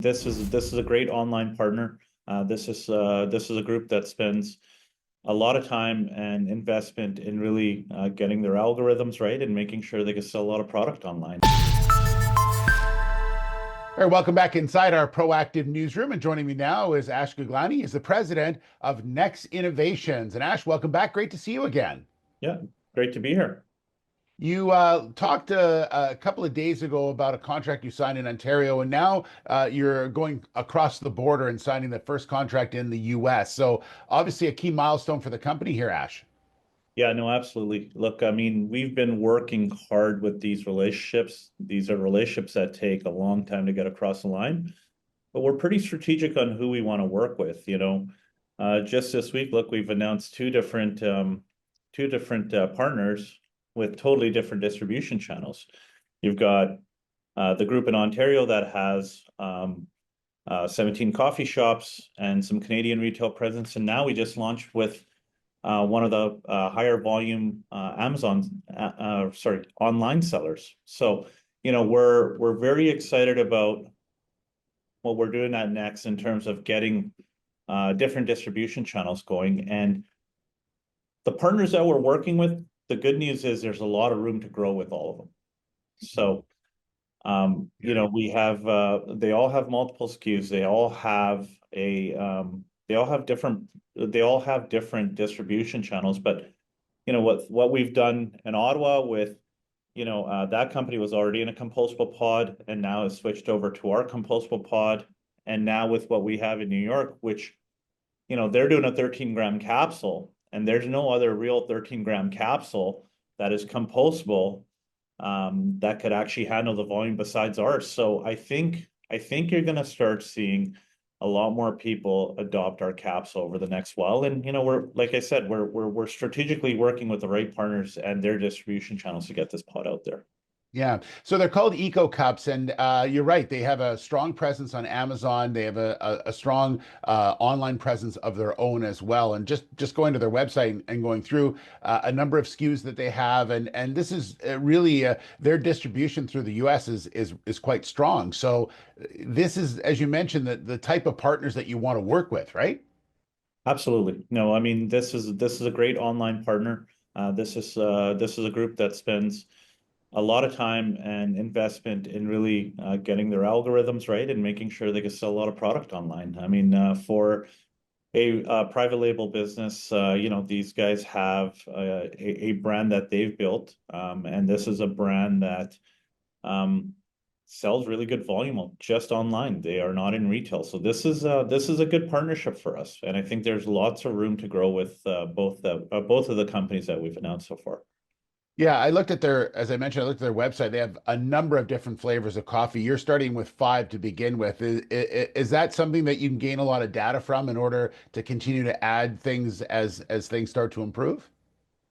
This is a great online partner. This is a group that spends a lot of time and investment in really getting their algorithms right and making sure they can sell a lot of product online. All right, welcome back inside our proactive newsroom. And joining me now is Ash Guglani. He's the president of Next Innovations. And Ash, welcome back. Great to see you again. Yeah, great to be here. You talked a couple of days ago about a contract you signed in Ontario, and now you're going across the border and signing the first contract in the US. So obviously a key milestone for the company here, Ash. Yeah, no, absolutely. Look, I mean, we've been working hard with these relationships. These are relationships that take a long time to get across the line, but we're pretty strategic on who we want to work with. Just this week, look, we've announced two different partners with totally different distribution channels. You've got the group in Ontario that has 17 coffee shops and some Canadian retail presence, and now we just launched with one of the higher volume online sellers. So, we're very excited about what we're doing at Next in terms of getting different distribution channels going. And the partners that we're working with, the good news is there's a lot of room to grow with all of them. So, we have they all have multiple SKUs. They all have different distribution channels. But what we've done in Ottawa with that company was already in a compostable pod and now has switched over to our compostable pod. And now with what we have in New York, which they're doing a 13-gram capsule, and there's no other real 13-gram capsule that is compostable that could actually handle the volume besides ours. So I think you're going to start seeing a lot more people adopt our capsule over the next while. And we're, like I said, we're strategically working with the right partners and their distribution channels to get this pod out there. Yeah. So they're called Eco Cups, and you're right. They have a strong presence on Amazon. They have a strong online presence of their own as well. And just going to their website and going through a number of SKUs that they have, and this is really their distribution through the US is quite strong. So this is, as you mentioned, the type of partners that you want to work with, right? Absolutely. No, I mean, this is a great online partner. This is a group that spends a lot of time and investment in really getting their algorithms right and making sure they can sell a lot of product online. I mean, for a private label business, these guys have a brand that they've built, and this is a brand that sells really good volume just online. They are not in retail, so this is a good partnership for us, and I think there's lots of room to grow with both of the companies that we've announced so far. Yeah, as I mentioned, I looked at their website. They have a number of different flavors of coffee. You're starting with 5 to begin with. Is that something that you can gain a lot of data from in order to continue to add things as things start to improve?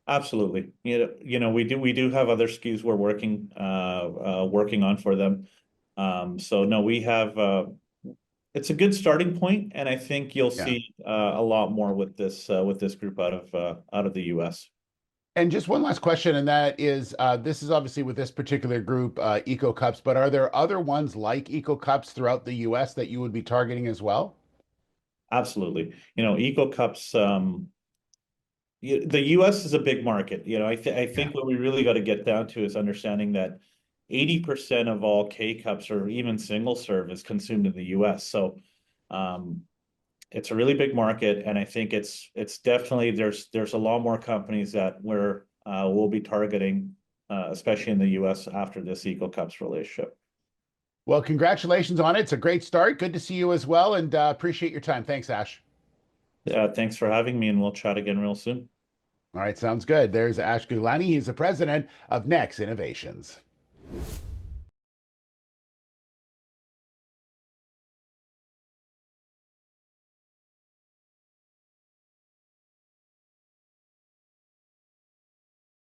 Absolutely. We do have other SKUs we're working on for them. So no, we have it's a good starting point, and I think you'll Yeah. see a lot more with this group out of the US. And just one last question, and that is, this is obviously with this particular group, Eco Cups, but are there other ones like Eco Cups throughout the US that you would be targeting as well? Absolutely. Eco Cups, the US is a big market. I Yeah. think what we really got to get down to is understanding that 80% of all K cups or even single serve is consumed in the US. So um, it's a really big market, and I think it's definitely there's a lot more companies that we'll be targeting, especially in the US after this Eco Cups relationship. Well, congratulations on it. It's a great start. Good to see you as well, and appreciate your time. Thanks, Ash. Thanks for having me, and we'll chat again real soon. All right, sounds good. There's Ash Guglani. He's the president of Next Innovations.